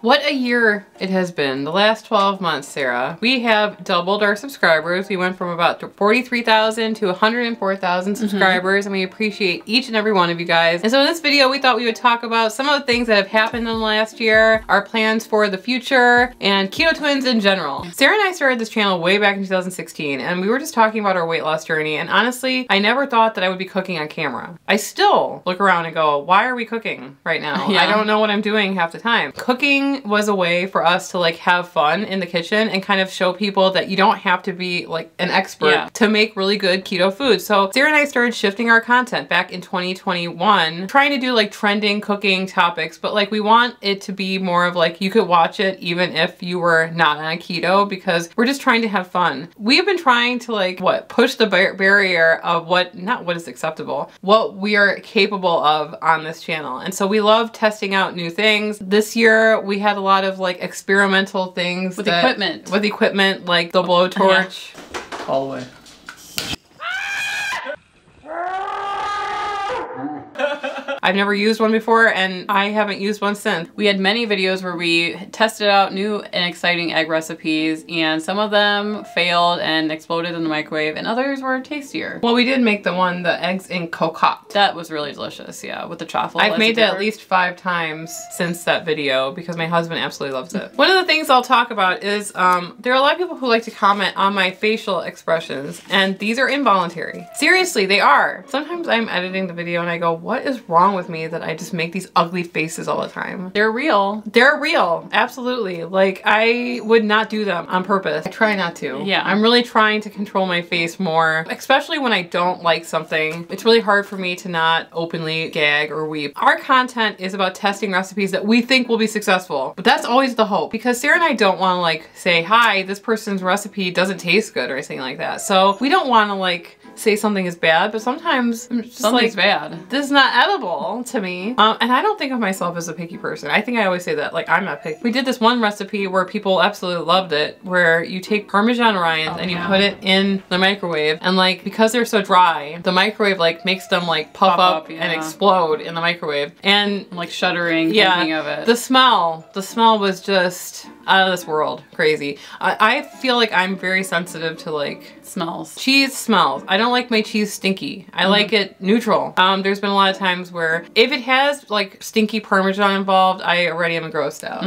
What a year it has been. The last 12 months, Sarah. We have doubled our subscribers. We went from about 43,000 to 104,000 subscribers, and we appreciate each and every one of you guys. And so in this video, we thought we would talk about some of the things that have happened in the last year, our plans for the future, and Keto Twins in general. Sarah and I started this channel way back in 2016, and we were just talking about our weight loss journey, and honestly, I never thought that I would be cooking on camera. I still look around and go, why are we cooking right now? Yeah. I don't know what I'm doing half the time. Cooking was a way for us to like have fun in the kitchen and kind of show people that you don't have to be like an expert to make really good keto food. So Sarah and I started shifting our content back in 2021, trying to do like trending cooking topics, but like we want it to be more of like you could watch it even if you were not on a keto, because we're just trying to have fun. We have been trying to like push the barrier of not what is acceptable, what we are capable of on this channel. And so we love testing out new things. This year we had a lot of like experimental things with equipment like the blowtorch. All the way. I've never used one before, and I haven't used one since. We had many videos where we tested out new and exciting egg recipes, and some of them failed and exploded in the microwave, and others were tastier. Well, we did make the eggs in cocotte. That was really delicious, yeah, with the truffle. I've made that at least 5 times since that video because my husband absolutely loves it. One of the things I'll talk about is there are a lot of people who like to comment on my facial expressions, and these are involuntary. Seriously, they are. Sometimes I'm editing the video and I go, what is wrong with me that I just make these ugly faces all the time? They're real. They're real, absolutely. Like, I would not do them on purpose. I try not to. Yeah. I'm really trying to control my face more, especially when I don't like something. It's really hard for me to not openly gag or weep. Our content is about testing recipes that we think will be successful, but that's always the hope, because Sarah and I don't want to like say, hi, this person's recipe doesn't taste good or anything like that. So we don't want to like say something is bad, but sometimes I'm just something's like, bad. This is not edible to me. And I don't think of myself as a picky person. I think I always say that, like, I'm not picky. We did this one recipe where people absolutely loved it, where you take Parmesan rinds and you put it in the microwave, and like, because they're so dry, the microwave like makes them like puff up and explode in the microwave. And I'm like shuddering thinking of it. The smell was just out of this world. Crazy. I feel like I'm very sensitive to like smells. Cheese smells. I don't like my cheese stinky. I like it neutral. There's been a lot of times where if it has like stinky Parmesan involved, I already am grossed out.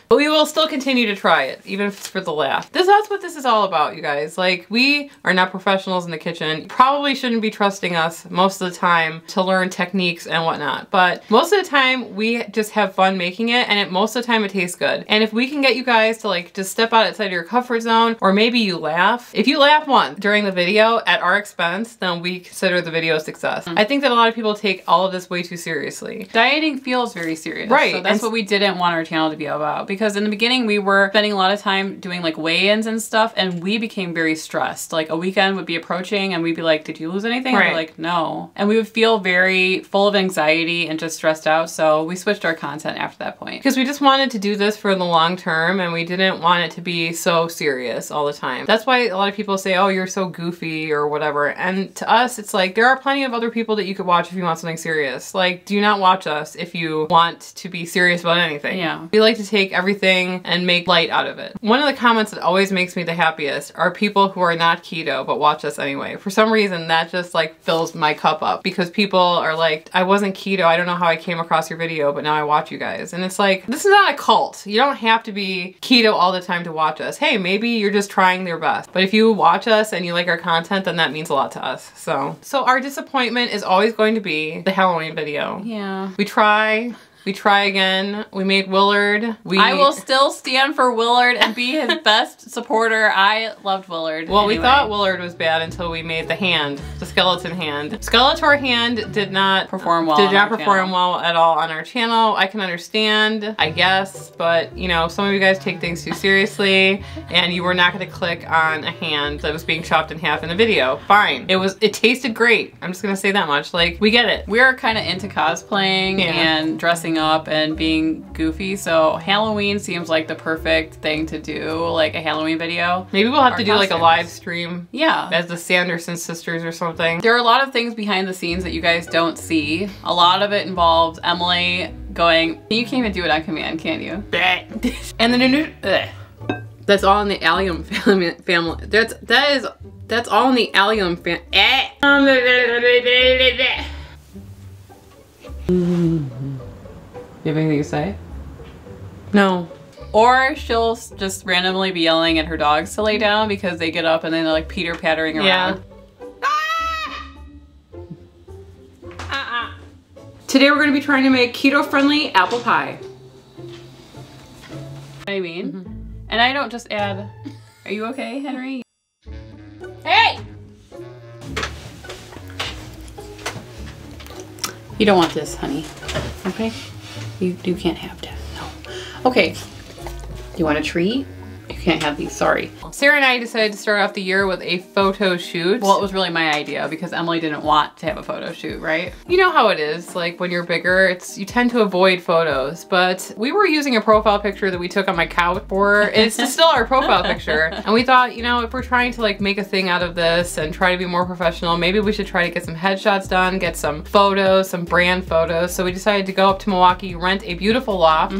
But we will still continue to try it, even if it's for the laugh. That's what this is all about, you guys. Like, we are not professionals in the kitchen. You probably shouldn't be trusting us most of the time to learn techniques and whatnot. But most of the time, we just have fun making it, and most of the time it tastes good. And if we can get you guys to like just step outside of your comfort zone, or maybe you laugh. If you laugh once during the video at our expense, then we consider the video a success. I think that a lot of people take all of this way too seriously. Dieting feels very serious. Right. So that's what we didn't want our channel to be about, because in the beginning we were spending a lot of time doing like weigh-ins and stuff, and we became very stressed. Like a weekend would be approaching and we'd be like, did you lose anything? Right. And we're like, no. And we would feel very full of anxiety and just stressed out. So we switched our content after that point. Because we just wanted to do this for the long term, and we didn't want it to be so serious all the time. That's why a lot of people say, oh, you're so goofy or whatever. And to us, it's like, there are plenty of other people that you could watch if you want something serious. Like, do not watch us if you want to be serious about anything. Yeah. We like to take everything and make light out of it. One of the comments that always makes me the happiest are people who are not keto but watch us anyway. For some reason, that just like fills my cup up, because people are like, I wasn't keto, I don't know how I came across your video, but now I watch you guys. And it's like, this is not a cult. You don't have to be keto all the time to watch us. Hey, maybe you're just trying your best. But if you watch us and you like our content, then that means a lot to us. So our disappointment is always going to be the Halloween video. Yeah. We try again. We made Willard. I will still stand for Willard and be his best supporter. I loved Willard. Well, we thought Willard was bad until we made the hand, the skeleton hand. Skeletor hand did not perform well. Did not perform well at all on our channel. I can understand, I guess, but you know, some of you guys take things too seriously, and you were not going to click on a hand that was being chopped in half in a video. Fine. It tasted great. I'm just gonna say that much. Like, we get it. We're kind of into cosplaying and dressing up and being goofy, so Halloween seems like the perfect thing to do, like a Halloween video. Maybe we'll have to do like a live stream. Yeah. As the Sanderson sisters or something. There are a lot of things behind the scenes that you guys don't see. A lot of it involves Emily going, you can't even do it on command, can you? And then that's all in the allium family. That's all in the allium family. You have anything to say? No. Or she'll just randomly be yelling at her dogs to lay down because they get up and then they're like Peter pattering around. Yeah. Today we're going to be trying to make keto-friendly apple pie. I mean, and I don't just add. Are you okay, Henry? Hey! You don't want this, honey. Okay? You can't have that. No. Okay. You want a treat? You can't have these, sorry. Sarah and I decided to start off the year with a photo shoot. Well, it was really my idea because Emily didn't want to have a photo shoot, right? You know how it is, like when you're bigger, you tend to avoid photos, but we were using a profile picture that we took on my couch it's still our profile picture. And we thought, you know, if we're trying to like make a thing out of this and try to be more professional, maybe we should try to get some headshots done, get some photos, some brand photos. So we decided to go up to Milwaukee, rent a beautiful loft,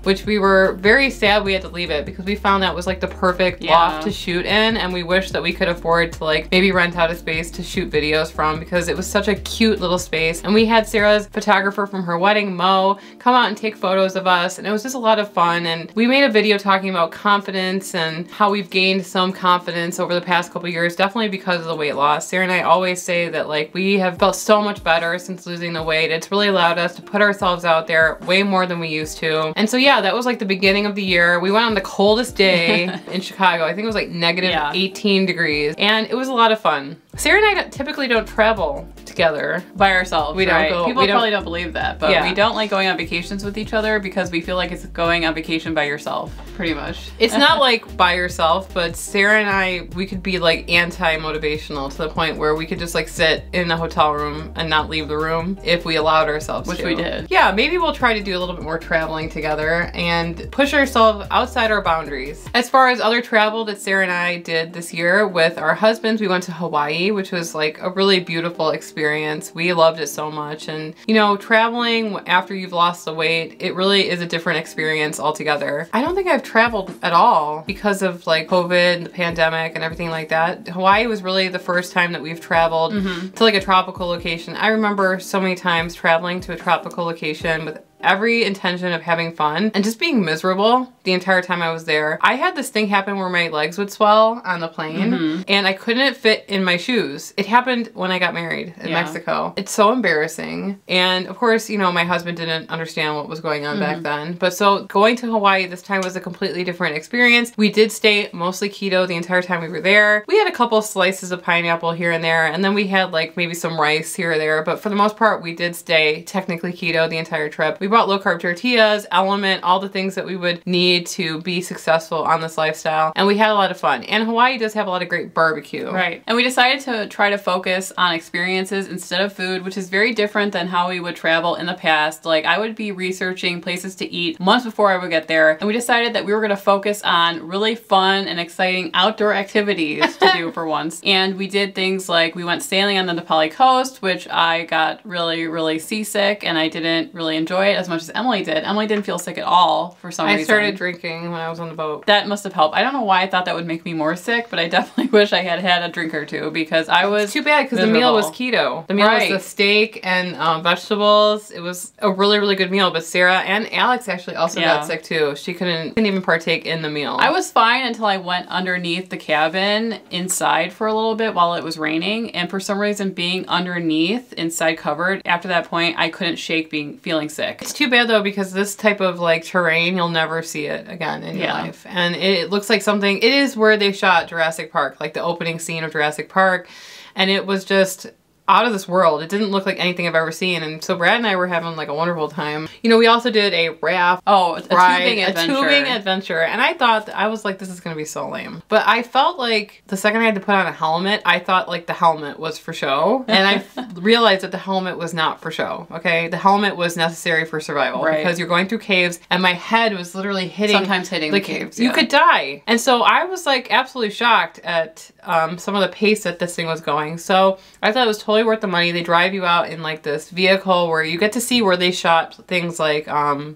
which we were very sad we had to leave it because we found that was like the perfect loft to shoot in, and we wish that we could afford to like maybe rent out a space to shoot videos from because it was such a cute little space. And we had Sarah's photographer from her wedding, Mo, come out and take photos of us, and it was just a lot of fun. And we made a video talking about confidence and how we've gained some confidence over the past couple years, definitely because of the weight loss. Sarah and I always say that like we have felt so much better since losing the weight. It's really allowed us to put ourselves out there way more than we used to. And so yeah, that was like the beginning of the year. We went on the coldest day in Chicago. I think it was like negative 18 degrees, and it was a lot of fun. Sarah and I typically don't travel together by ourselves. We don't go. People probably don't believe that, but we don't like going on vacations with each other because we feel like it's going on vacation by yourself, pretty much. It's not like by yourself, but Sarah and I, we could be like anti-motivational to the point where we could just like sit in a hotel room and not leave the room if we allowed ourselves to. Which we did. Yeah, maybe we'll try to do a little bit more traveling together and push ourselves outside our boundaries. As far as other travel that Sarah and I did this year with our husbands, we went to Hawaii, which was like a really beautiful experience. We loved it so much. And you know, traveling after you've lost the weight, it really is a different experience altogether. I don't think I've traveled at all because of like COVID and the pandemic and everything like that. Hawaii was really the first time that we've traveled to like a tropical location. I remember so many times traveling to a tropical location with every intention of having fun and just being miserable the entire time I was there. I had this thing happen where my legs would swell on the plane and I couldn't fit in my shoes. It happened when I got married in Mexico. It's so embarrassing. And of course, you know, my husband didn't understand what was going on back then. But so going to Hawaii this time was a completely different experience. We did stay mostly keto the entire time we were there. We had a couple slices of pineapple here and there, and then we had like maybe some rice here or there. But for the most part, we did stay technically keto the entire trip. We brought low carb tortillas, Element, all the things that we would need to be successful on this lifestyle. And we had a lot of fun. And Hawaii does have a lot of great barbecue. Right. And we decided to try to focus on experiences instead of food, which is very different than how we would travel in the past. Like I would be researching places to eat months before I would get there. And we decided that we were going to focus on really fun and exciting outdoor activities to do for once. And we did things like we went sailing on the Nepali coast, which I got really, really seasick and I didn't really enjoy it as much as Emily did. Emily didn't feel sick at all for some reason. I started drinking when I was on the boat. That must have helped. I don't know why I thought that would make me more sick, but I definitely wish I had had a drink or two because I was too bad because the meal was keto. The meal was the steak and vegetables. It was a really, really good meal, but Sarah and Alex actually also got sick too. She couldn't even partake in the meal. I was fine until I went underneath the cabin inside for a little bit while it was raining, and for some reason being underneath inside covered, after that point I couldn't shake feeling sick. It's too bad though because this type of like terrain, you'll never see it again in your life. And it looks like something, it is where they shot Jurassic Park, like the opening scene of Jurassic Park. And it was just out of this world. It didn't look like anything I've ever seen. And so Brad and I were having like a wonderful time. You know, we also did a raft ride, a tubing adventure. And I thought, I was like, this is going to be so lame. But I felt like the second I had to put on a helmet, I thought like the helmet was for show. And I realized that the helmet was not for show. Okay. The helmet was necessary for survival because you're going through caves and my head was literally sometimes hitting the caves. You could die. And so I was like absolutely shocked at some of the pace that this thing was going. So I thought it was totally totally worth the money. They drive you out in like this vehicle where you get to see where they shot things like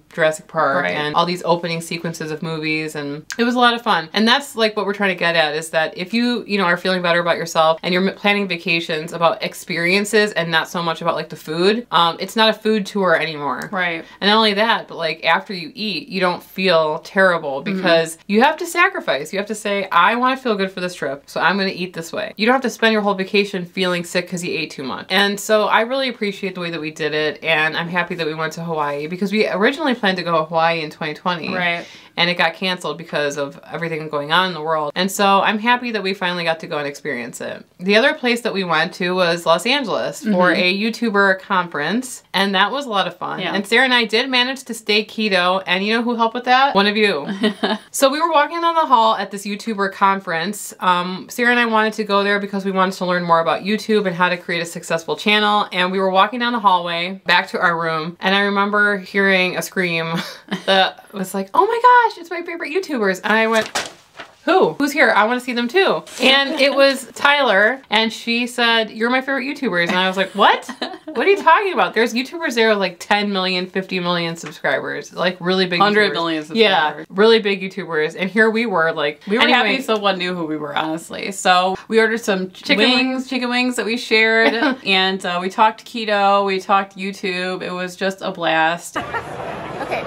Jurassic Park and all these opening sequences of movies, and it was a lot of fun. And that's like what we're trying to get at, is that if you know, are feeling better about yourself and you're planning vacations about experiences and not so much about like the food, it's not a food tour anymore. Right. And not only that, but like after you eat, you don't feel terrible because you have to sacrifice. You have to say, I want to feel good for this trip, so I'm going to eat this way. You don't have to spend your whole vacation feeling sick because you ate too much. And so I really appreciate the way that we did it, and I'm happy that we went to Hawaii, because we originally planned to go to Hawaii in 2020. Right. And it got canceled because of everything going on in the world. And so I'm happy that we finally got to go and experience it. The other place that we went to was Los Angeles for a YouTuber conference, and that was a lot of fun. Yeah. And Sarah and I did manage to stay keto, and you know who helped with that? One of you. So we were walking down the hall at this YouTuber conference. Sarah and I wanted to go there because we wanted to learn more about YouTube and how to create a successful channel. And we were walking down the hallway back to our room, and I remember hearing a scream that was like, oh my gosh, it's my favorite YouTubers. And I went, who? Who's here? I want to see them too. And it was Tyler, and she said, you're my favorite YouTubers. And I was like, what? What are you talking about? There's YouTubers there with like 10 million, 50 million subscribers, like really big 100 million subscribers. Yeah, really big YouTubers. And here we were like, we were happy someone knew who we were, honestly. So we ordered some chicken wings that we shared, and we talked keto, we talked YouTube. It was just a blast. Okay,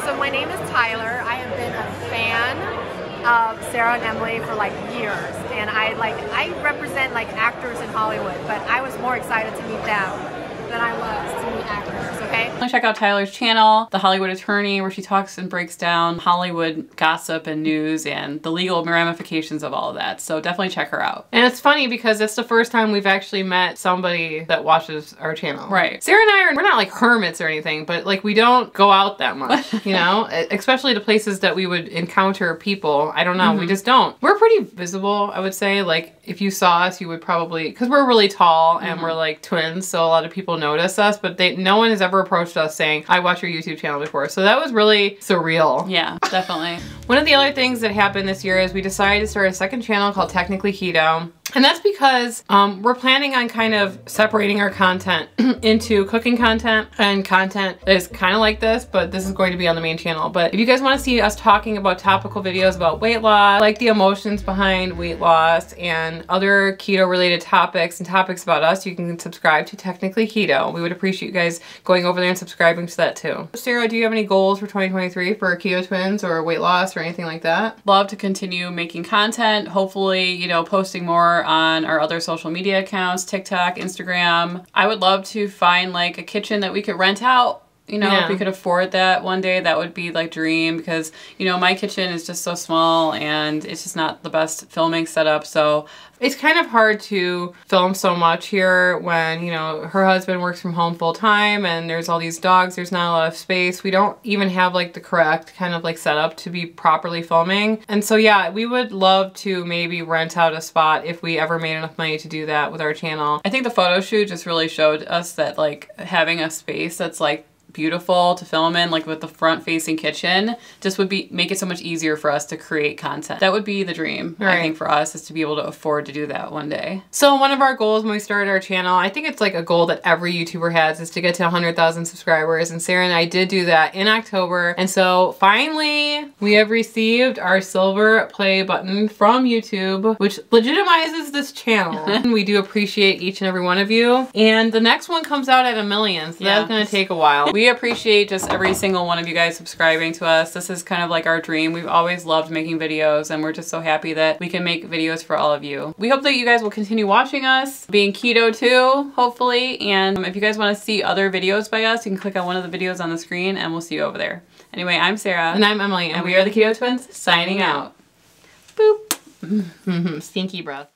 so my name is Tyler. I have been a fan of Sarah and Emily for like years, and I represent like actors in Hollywood, but I was more excited to meet them than I was to meet actors, okay? Check out Tyler's channel, The Hollywood Attorney, where she talks and breaks down Hollywood gossip and news and the legal ramifications of all of that. So definitely check her out. And it's funny because it's the first time we've actually met somebody that watches our channel. Right. Sarah and I we're not like hermits or anything, but like we don't go out that much, you know? Especially to places that we would encounter people. I don't know, we just don't. We're pretty visible, I would say. Like if you saw us, you would probably, because we're really tall and we're like twins, so a lot of people notice us, but no one has ever approached us saying, I watched your YouTube channel before. So that was really surreal. Yeah, definitely. One of the other things that happened this year is we decided to start a second channel called Technically Keto. And that's because we're planning on kind of separating our content into cooking content and content that is kind of like this, but this is going to be on the main channel. But if you guys want to see us talking about topical videos about weight loss, like the emotions behind weight loss and other keto related topics and topics about us, you can subscribe to Technically Keto. We would appreciate you guys going over there and subscribing to that too. Sarah, do you have any goals for 2023 for Keto Twins or weight loss or anything like that? Love to continue making content, hopefully, you know, posting more on our other social media accounts, TikTok, Instagram. I would love to find like a kitchen that we could rent out. You know, if we could afford that one day, that would be like dream, because, you know, my kitchen is just so small and it's just not the best filming setup. So it's kind of hard to film so much here when, you know, her husband works from home full time and there's all these dogs, there's not a lot of space. We don't even have like the correct kind of like setup to be properly filming. And so yeah, we would love to maybe rent out a spot if we ever made enough money to do that with our channel. I think the photo shoot just really showed us that like having a space that's like beautiful to film in, like with the front facing kitchen, just would make it so much easier for us to create content. That would be the dream, I think, for us, is to be able to afford to do that one day. So one of our goals when we started our channel, I think it's like a goal that every YouTuber has, is to get to 100,000 subscribers, and Sarah and I did do that in October. And so finally we have received our silver play button from YouTube, which legitimizes this channel. And we do appreciate each and every one of you. And the next one comes out at 1 million, so that's gonna take a while. We appreciate just every single one of you guys subscribing to us. This is kind of like our dream. We've always loved making videos, and we're just so happy that we can make videos for all of you. We hope that you guys will continue watching us, being keto too, hopefully. And if you guys want to see other videos by us, you can click on one of the videos on the screen and we'll see you over there. Anyway, I'm Sarah. And I'm Emily. And we are the Keto Twins, signing out. Boop. Stinky breath.